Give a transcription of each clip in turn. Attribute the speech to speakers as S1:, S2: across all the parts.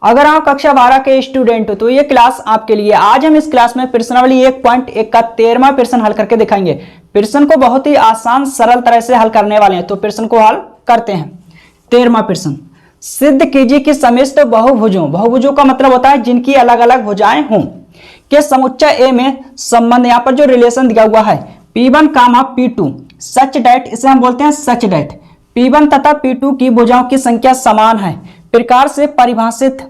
S1: अगर आप कक्षा 12 के स्टूडेंट हो तो ये क्लास आपके लिए। आज हम इस क्लास में प्रश्नावली 1.1 का 13वां प्रश्न हल करके दिखाएंगे। प्रश्न को बहुत ही आसान सरल तरह से हल करने वाले हैं, तो प्रश्न को हल करते हैं। 13वां प्रश्न, सिद्ध कीजिए कि समस्त बहुभुजों, बहुभुजों का मतलब होता है जिनकी अलग अलग भुजाएं हों, के समुच्चय ए में संबंध, यहाँ पर जो रिलेशन दिया हुआ है P1, P2 सच डैट, इसे हम बोलते हैं सच डैट P1 तथा P2 की भुजाओं की संख्या समान है प्रकार से परिभाषित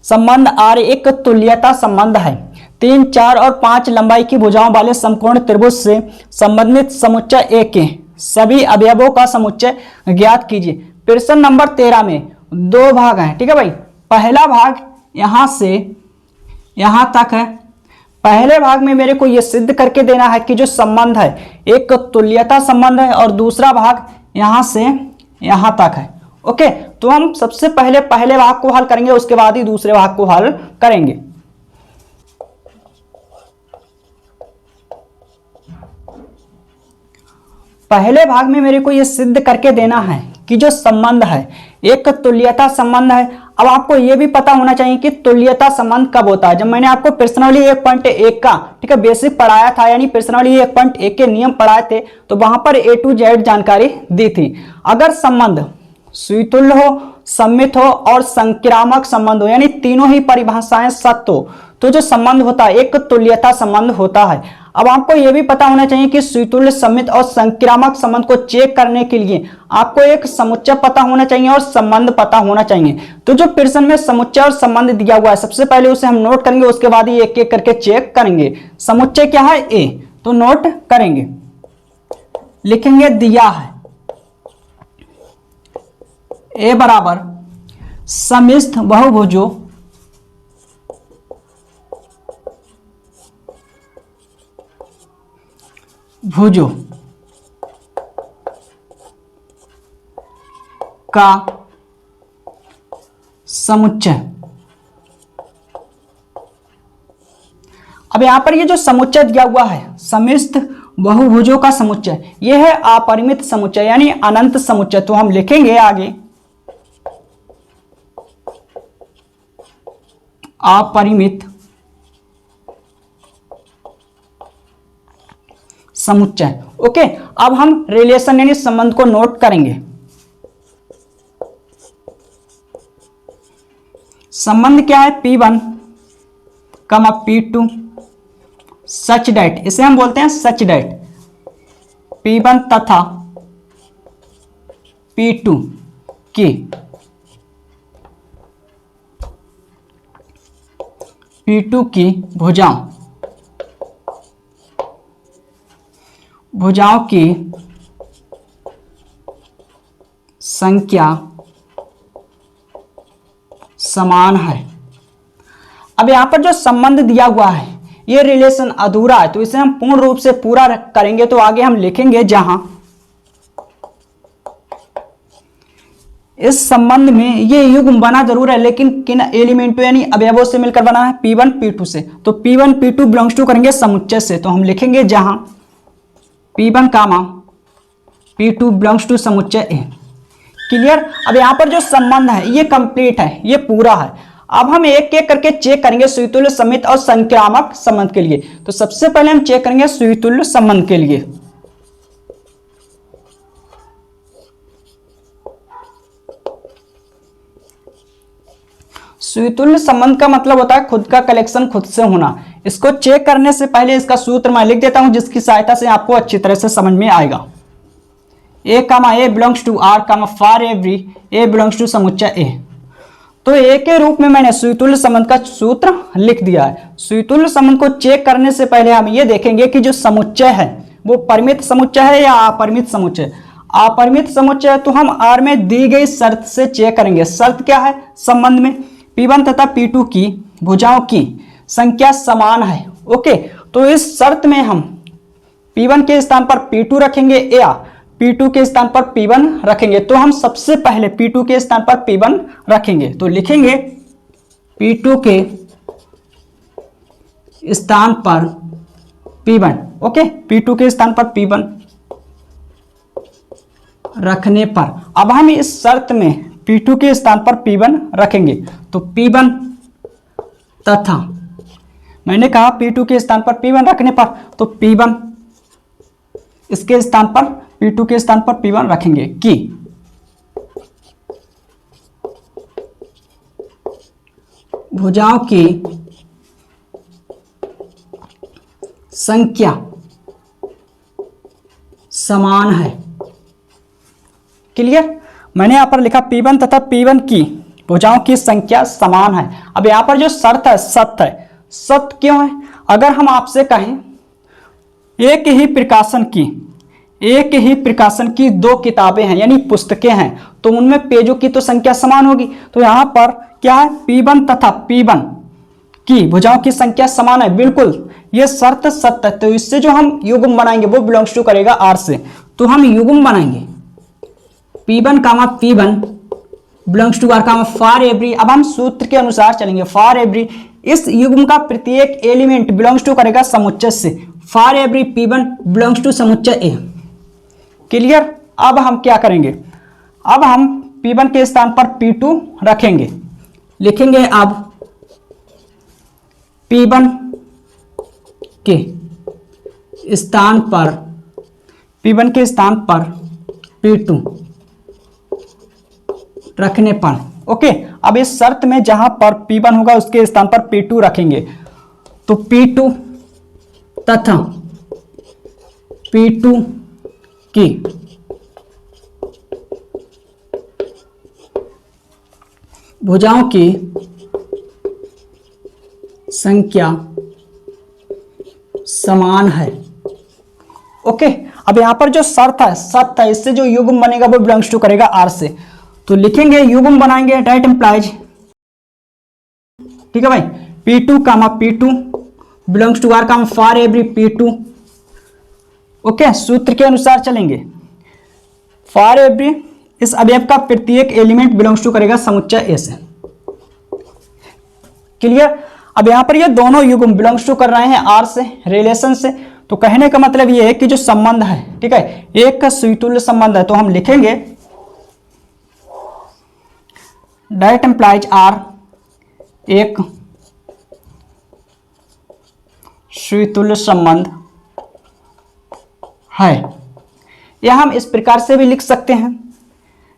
S1: संबंध R एक तुल्यता संबंध है। 3, 4 और 5 लंबाई की भुजाओं वाले समकोण त्रिभुज से संबंधित समुच्चय ए के सभी अवयवों का समुच्चय ज्ञात कीजिए। प्रश्न नंबर 13 में दो भाग हैं, ठीक है भाई। पहला भाग यहां से यहां तक है। पहले भाग में मेरे को यह सिद्ध करके देना है कि जो संबंध है एक तुल्यता संबंध है, और दूसरा भाग यहां से यहां तक है। ओके, तो हम सबसे पहले पहले भाग को हल करेंगे, उसके बाद ही दूसरे भाग को हल करेंगे। पहले भाग में मेरे को यह सिद्ध करके देना है कि जो संबंध है एक तुल्यता संबंध है। अब आपको यह भी पता होना चाहिए कि तुल्यता संबंध कब होता है। जब मैंने आपको प्रश्नावली 1.1 का, ठीक है, बेसिक पढ़ाया था, यानी प्रश्नावली 1.1 के नियम पढ़ाए थे, तो वहां पर A to Z जानकारी दी थी। अगर संबंध स्वीतुल्य हो, सम्मित हो और संक्रामक संबंध हो, यानी तीनों ही परिभाषाएं सत्य हो, तो जो संबंध होता है एक तुल्यता संबंध होता है। अब आपको यह भी पता होना चाहिए कि स्वीतुल्य, सम्मित और संक्रामक संबंध को चेक करने के लिए आपको एक समुच्चय पता होना चाहिए और संबंध पता होना चाहिए। तो जो प्रश्न में समुच्चय और संबंध दिया हुआ है, सबसे पहले उसे हम नोट करेंगे, उसके बाद ही एक एक करके चेक करेंगे। समुच्चय क्या है? ए, तो नोट करेंगे, लिखेंगे दिया है ए बराबर समस्त बहुभुजों भुजों का समुच्चय। अब यहां पर ये जो समुच्चय दिया हुआ है समस्त बहुभुजों का समुच्चय, यह है अपरिमित समुच्चय यानी अनंत समुच्चय। तो हम लिखेंगे आगे अपरिमित समुच्चय। ओके, अब हम रिलेशन यानी संबंध को नोट करेंगे। संबंध क्या है? P1, P2 सच डैट, इसे हम बोलते हैं सच डैट P1 तथा P2 की भुजाओं की संख्या समान है। अब यहां पर जो संबंध दिया हुआ है ये रिलेशन अधूरा है, तो इसे हम पूर्ण रूप से पूरा करेंगे। तो आगे हम लिखेंगे जहां इस संबंध में ये युग्म बना जरूर है, लेकिन किन एलिमेंटों यानी अवयवों से मिलकर बना है? P1 P2 से। तो P1 P2 बिलोंग्स टू करेंगे समुच्चय से, तो हम लिखेंगे जहां P1, P2 बिलोंग्स टू समुच्चय ए। क्लियर? अब यहां पर जो संबंध है ये कंप्लीट है, ये पूरा है। अब हम एक एक करके चेक करेंगे स्वीतुल्य, सम्मित और संक्रामक संबंध के लिए। तो सबसे पहले हम चेक करेंगे स्वीतुल्य संबंध के लिए। स्वीतुल्य संबंध का मतलब होता है खुद का कलेक्शन खुद से होना। इसको चेक करने से पहले इसका सूत्र मैं लिख देता हूं, जिसकी सहायता से आपको अच्छी तरह से समझ में आएगा। A belongs to R, for every A belongs to समुच्चय ए। तो ए के रूप में मैंने स्वीतुल्य संबंध का सूत्र लिख दिया है। स्वीतुल्य संबंध को चेक करने से पहले हम ये देखेंगे कि जो समुच्चय है वो परिमित समुच्चय है या अपरिमित समुच्चय। अपरिमित समुच्चय है तो हम R में दी गई शर्त से चेक करेंगे। शर्त क्या है? संबंध में P1 तथा P2 की भुजाओं की संख्या समान है। ओके, तो इस शर्त में हम P1 के स्थान पर P2 रखेंगे या P2 के स्थान पर P1 रखेंगे। तो हम सबसे पहले P2 के स्थान पर P1 रखेंगे, तो लिखेंगे P2 के स्थान पर P1। ओके, P2 के स्थान पर P1 रखने पर अब हम इस शर्त में P2 के स्थान पर P1 रखेंगे। तो P1 तथा मैंने कहा P2 के स्थान पर P1 रखने पर तो P1 इसके स्थान पर P2 के स्थान पर P1 रखेंगे कि भुजाओं की संख्या समान है। क्लियर। मैंने यहां पर लिखा P1 तथा P1 की भुजाओं की संख्या समान है। अब यहां पर जो शर्त है सत्य है। सत्य क्यों है? अगर हम आपसे कहें एक ही प्रकाशन की दो किताबें हैं यानी पुस्तकें हैं तो उनमें पेजों की तो संख्या समान होगी। तो यहां पर क्या है? P1 तथा P1 की भुजाओं की संख्या समान है। बिल्कुल ये शर्त सत्य है। तो इससे जो हम युग्म बनाएंगे वो बिलोंग्स टू करेगा R से। तो हम युग्म बनाएंगे P1 comma P1 belongs to R comma for every. अब हम सूत्र के अनुसार चलेंगे। फॉर एवरी इस युग्म का प्रत्येक एलिमेंट बिलोंग्स टू करेगा समुच्चय से। For every P1 belongs to समुच्चय A। क्लियर। अब हम क्या करेंगे? अब हम P1 के स्थान पर P2 रखेंगे। लिखेंगे अब P1 के स्थान पर P2 रखने पर ओके। अब इस शर्त में जहां पर P1 होगा उसके स्थान पर P2 रखेंगे। तो P2 तथा P2 की भुजाओं की संख्या समान है। ओके। अब यहां पर जो शर्त है सत्य है। इससे जो युग्म बनेगा वो बिलोंग्स टू करेगा R से। तो लिखेंगे युग्म बनाएंगे दैट इंप्लाइज ठीक है भाई P2 comma P2 belongs to R comma for every P2। Okay. सूत्र के अनुसार चलेंगे। फॉर एवरी इस अवयव का प्रत्येक एलिमेंट बिलोंग्स टू करेगा समुच्चय A से। क्लियर। अब यहां पर ये दोनों युग्म बिलोंग्स टू कर रहे हैं R से रिलेशन से। तो कहने का मतलब ये है कि जो संबंध है ठीक है एक का सुतुल्य संबंध है। तो हम लिखेंगे दैट इंप्लाइज R एक सुतुल्य संबंध है। यह हम इस प्रकार से भी लिख सकते हैं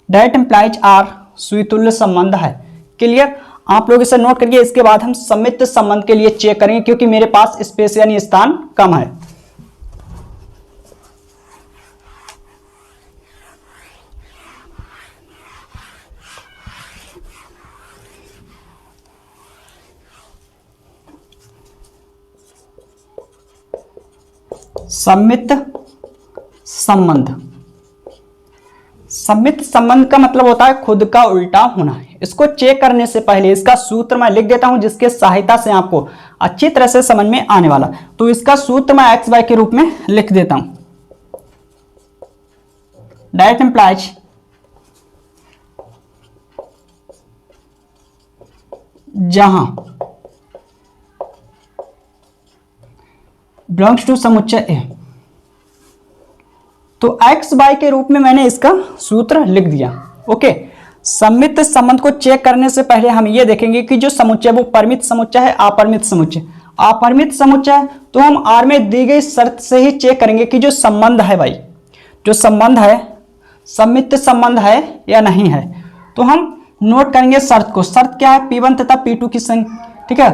S1: दैट इंप्लाइज R सुतुल्य संबंध है। क्लियर। आप लोग इसे नोट करिए। इसके बाद हम सम्मिश्र संबंध के लिए चेक करेंगे क्योंकि मेरे पास स्पेस यानी स्थान कम है। सम्मिश्र संबंध का मतलब होता है खुद का उल्टा होना। इसको चेक करने से पहले इसका सूत्र मैं लिख देता हूं जिसके सहायता से आपको अच्छी तरह से समझ में आने वाला। तो इसका सूत्र मैं XY के रूप में लिख देता हूं। दैट इंप्लाइज जहां बिलोंग्स टू समुच्चय A। तो XY के रूप में मैंने इसका सूत्र लिख दिया। ओके। सम्मिश्र संबंध को चेक करने से पहले हम ये देखेंगे कि जो समुच्चय वो परिमित समुच्चय है अपरिमित समुच्चय। अपरिमित समुच्चय है तो हम R में दी गई शर्त से ही चेक करेंगे कि जो संबंध है भाई जो संबंध है सम्मिश्र संबंध है या नहीं है। तो हम नोट करेंगे शर्त को। शर्त क्या है? P1 तथा P2 की संख्या ठीक है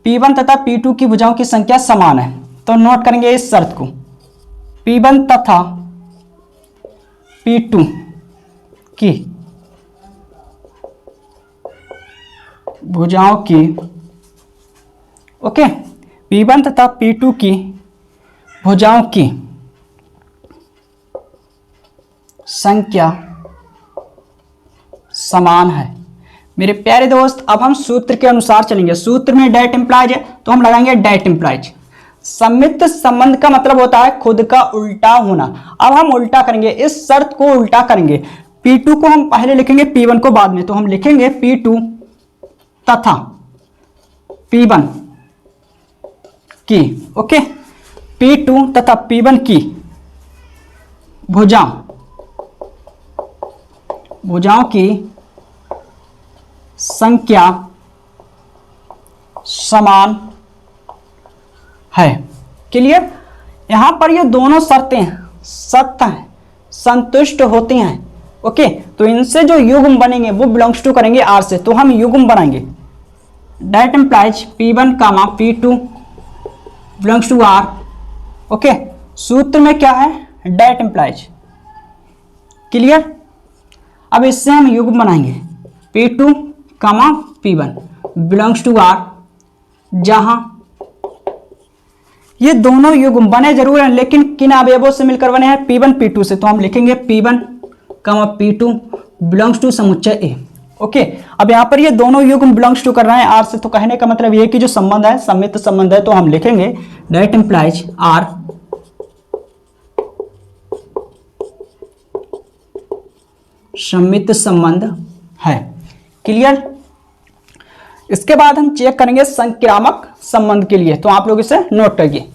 S1: P1 तथा P2 की भुजाओं की संख्या समान है। तो नोट करेंगे इस शर्त को P1 तथा P2 की भुजाओं की ओके P1 तथा P2 की भुजाओं की संख्या समान है। मेरे प्यारे दोस्त अब हम सूत्र के अनुसार चलेंगे। सूत्र में डेट इंप्लाइज है तो हम लगाएंगे डेट इंप्लाइज। सम्मिश्र संबंध का मतलब होता है खुद का उल्टा होना। अब हम उल्टा करेंगे इस शर्त को उल्टा करेंगे। P2 को हम पहले लिखेंगे P1 को बाद में। तो हम लिखेंगे P2 तथा P1 की ओके P2 तथा P1 की भुजाओं की संख्या समान है। क्लियर। यहां पर ये दोनों शर्तें सत्य हैं, संतुष्ट होती हैं। ओके, तो इनसे जो युग्म बनेंगे वो बिलोंग्स टू करेंगे आर से, तो हम युग्म बनाएंगे that implies P1 comma P2 belongs to R. Okay, सूत्र में क्या है, दैट इम्प्लाइज। क्लियर। अब इससे हम युग्म बनाएंगे P2 comma P1 belongs to are, जहां ये दोनों युग्म बने जरूर हैं लेकिन किन अवयवों से मिलकर बने हैं, P1 P2 से। तो हम लिखेंगे P1 comma P2 belongs to समुच्चय ए। ओके, अब यहां पर ये दोनों युग्म बिलोंग्स टू कर रहे हैं आर से, तो कहने का मतलब ये कि जो संबंध है सम्मित संबंध है, तो हम लिखेंगे दैट इंप्लाइज आर सम्मित संबंध है। क्लियर। इसके बाद हम चेक करेंगे संक्रामक संबंध के लिए, तो आप लोग इसे नोट करिए।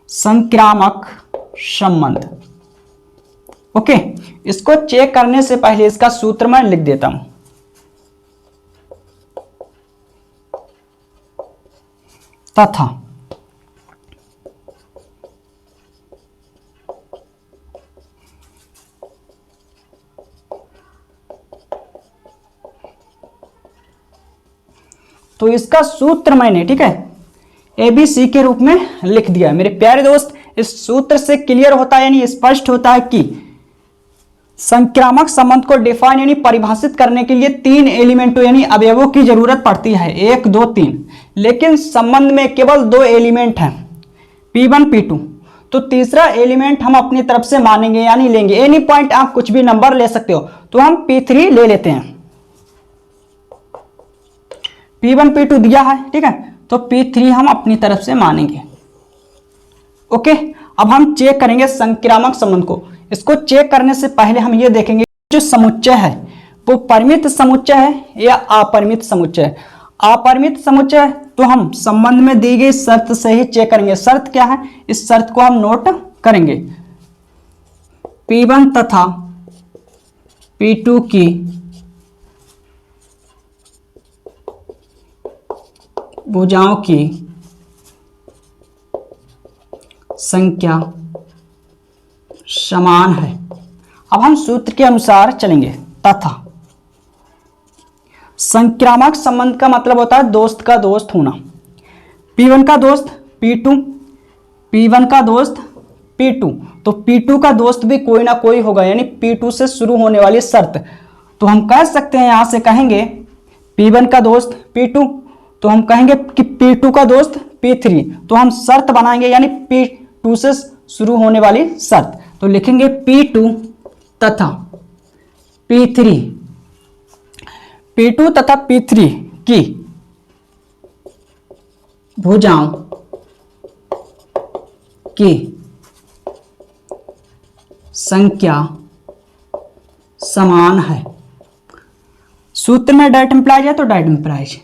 S1: संक्रामक संबंध। ओके, इसको चेक करने से पहले इसका सूत्र मैं लिख देता हूं। तथा तो इसका सूत्र मैंने, ठीक है, ABC के रूप में लिख दिया। मेरे प्यारे दोस्त, इस सूत्र से क्लियर होता है यानी स्पष्ट होता है कि संक्रामक संबंध को डिफाइन यानी परिभाषित करने के लिए 3 एलिमेंटों यानी अवयवों की जरूरत पड़ती है, 1 2 3। लेकिन संबंध में केवल 2 एलिमेंट हैं, P1 P2। तो तीसरा एलिमेंट हम अपनी तरफ से मानेंगे यानी लेंगे। एनी पॉइंट आप कुछ भी नंबर ले सकते हो, तो हम P3 ले लेते हैं। P1 P2 दिया है, ठीक है, तो P3 हम अपनी तरफ से मानेंगे। ओके, अब हम चेक करेंगे संक्रामक संबंध को। इसको चेक करने से पहले हम ये देखेंगे जो समुच्चय है वो परिमित समुच्चय है या अपरिमित समुच्चय है। अपरिमित समुच्चय है तो हम संबंध में दी गई शर्त से ही चेक करेंगे। शर्त क्या है, इस शर्त को हम नोट करेंगे। P1 तथा P2 की भुजाओं की संख्या समान है। अब हम सूत्र के अनुसार चलेंगे। तथा संक्रामक संबंध का मतलब होता है दोस्त का दोस्त होना। P1 का दोस्त P2, P1 का दोस्त P2, तो P2 का दोस्त भी कोई ना कोई होगा यानी P2 से शुरू होने वाली शर्त। तो हम कह सकते हैं, यहां से कहेंगे P1 का दोस्त P2, तो हम कहेंगे कि P2 का दोस्त P3, तो हम शर्त बनाएंगे यानी P2 से शुरू होने वाली शर्त। तो लिखेंगे P2 तथा P3, P2 तथा P3 की भुजाओं की संख्या समान है। सूत्र में डायरेक्ट इंप्लाइज है तो डायरेक्ट इंप्लाइज।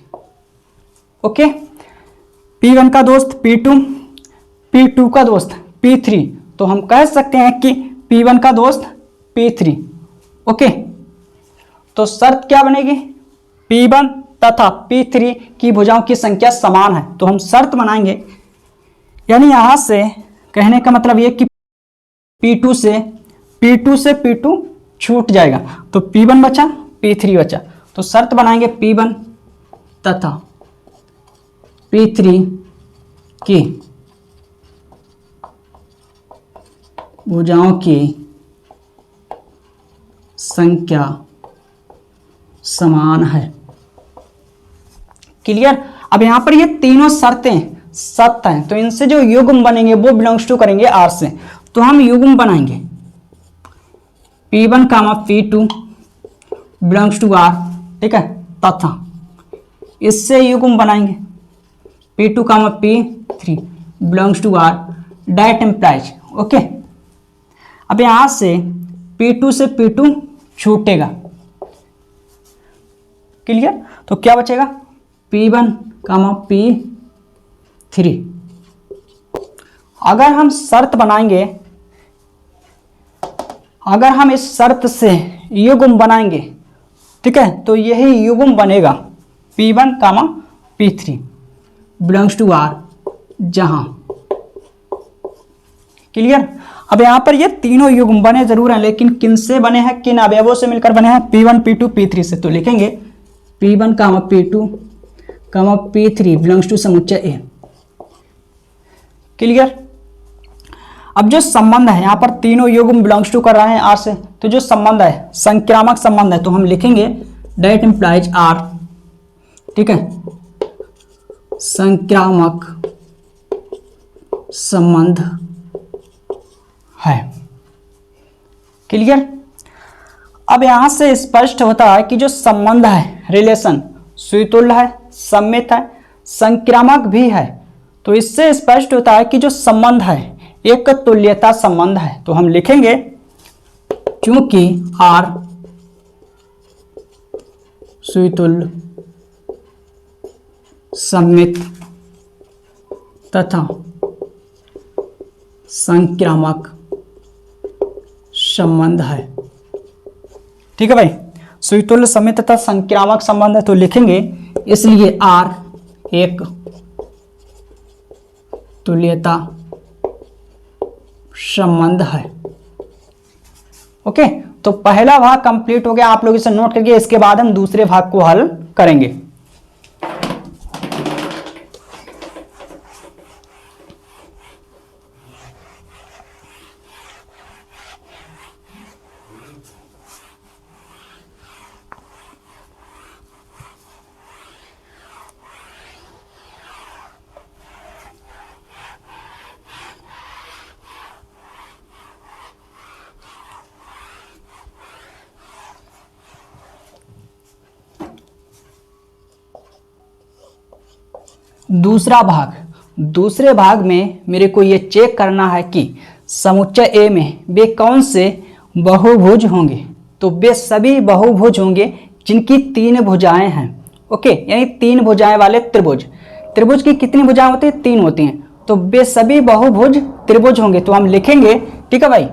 S1: ओके, P1 का दोस्त P2, P2 का दोस्त P3, तो हम कह सकते हैं कि P1 का दोस्त P3। ओके, तो शर्त क्या बनेगी, P1 तथा P3 की भुजाओं की संख्या समान है, तो हम शर्त बनाएंगे। यानी यहां से कहने का मतलब ये कि P2 से P2 छूट जाएगा, तो P1 बचा P3 बचा, तो शर्त बनाएंगे P1 तथा P3 की भुजाओं की संख्या समान है। क्लियर। अब यहां पर ये तीनों शर्तें सत्य हैं, तो इनसे जो युग्म बनेंगे वो बिलोंग्स टू करेंगे आर से। तो हम युग्म बनाएंगे P1 comma P2 belongs to are, ठीक है, तथा इससे युग्म बनाएंगे P2 comma P3 belongs to R, that implies. Okay, अब यहां से P2 से P2 छूटेगा। क्लियर। तो क्या बचेगा P1, P3। अगर हम शर्त बनाएंगे, अगर हम इस शर्त से युग्म बनाएंगे, ठीक है, तो यही युग्म बनेगा P1, P3 belongs to R, जहां, क्लियर। अब यहां पर ये तीनों युग्म बने जरूर हैं, लेकिन किन से बने हैं, किन अवयवों से मिलकर बने हैं, P1, P2, P3 से। तो लिखेंगे P1, P2, P3 belongs to समुच्चय ए, क्लियर। अब जो संबंध है, यहां पर तीनों युग्म बिलोंग्स टू कर रहे हैं आर से, तो जो संबंध है संक्रामक संबंध है, तो हम लिखेंगे डेट इंप्लाइज आर, ठीक है, संक्रामक संबंध है, क्लियर। अब यहां से स्पष्ट होता है कि जो संबंध है, रिलेशन सुतुल्य है, सम्मित है, संक्रामक भी है। तो इससे स्पष्ट होता है कि जो संबंध है एक तुल्यता संबंध है। तो हम लिखेंगे क्योंकि R सुतुल्य, सम्मित तथा संक्रामक संबंध है, ठीक है भाई, सुतुल्य, सम्मित तथा संक्रामक संबंध है। तो लिखेंगे इसलिए R एक तुल्यता संबंध है। ओके, तो पहला भाग कंप्लीट हो गया, आप लोग इसे नोट करके, इसके बाद हम दूसरे भाग को हल करेंगे। दूसरा भाग, दूसरे भाग में मेरे को ये चेक करना है कि समुच्चय ए में वे कौन से बहुभुज होंगे। तो वे सभी बहुभुज होंगे जिनकी तीन भुजाएं हैं। ओके, यानी तीन भुजाएं वाले त्रिभुज। त्रिभुज की कितनी भुजाएं होती हैं? तीन होती हैं। तो वे सभी बहुभुज त्रिभुज होंगे। तो हम लिखेंगे, ठीक है भाई,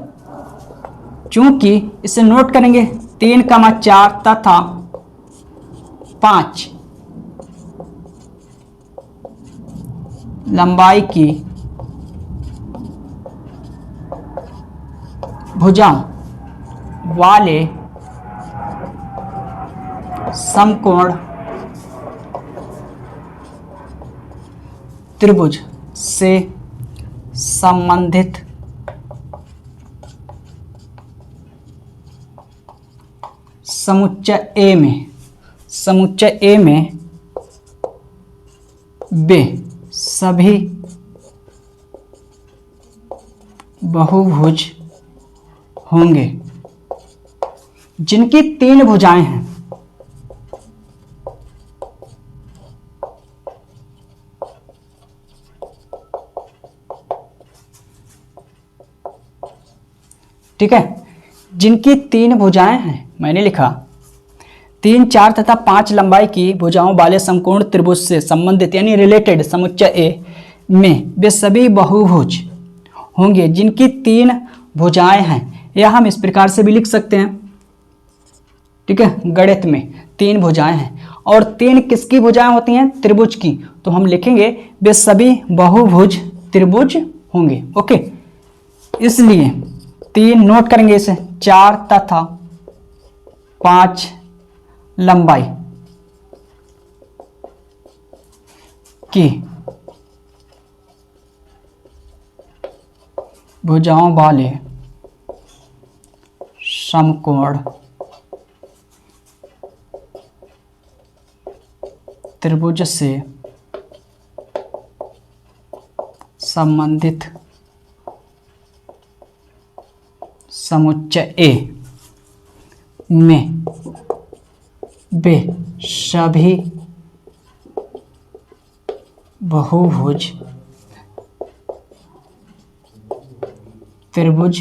S1: चूंकि इसे नोट करेंगे 3, 4 तथा 5 लंबाई की भुजाओं वाले समकोण त्रिभुज से संबंधित समुच्चय ए में वे सभी बहुभुज होंगे जिनकी तीन भुजाएं हैं। ठीक है, जिनकी तीन भुजाएं हैं, मैंने लिखा 3, 4 तथा 5 लंबाई की भुजाओं वाले समकोण त्रिभुज से संबंधित यानी रिलेटेड समुच्चय ए में वे सभी बहुभुज होंगे जिनकी तीन भुजाएं हैं। यह हम इस प्रकार से भी लिख सकते हैं, ठीक है, गणित में तीन भुजाएं हैं और तीन किसकी भुजाएं होती हैं? त्रिभुज की। तो हम लिखेंगे वे सभी बहुभुज त्रिभुज होंगे। ओके, इसलिए तीन नोट करेंगे इसे, 4 तथा 5 लंबाई की भुजाओं वाले समकोण त्रिभुज से संबंधित समुच्चय ए में वे सभी बहुभुज त्रिभुज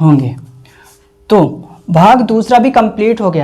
S1: होंगे। तो भाग दूसरा भी कंप्लीट हो गया।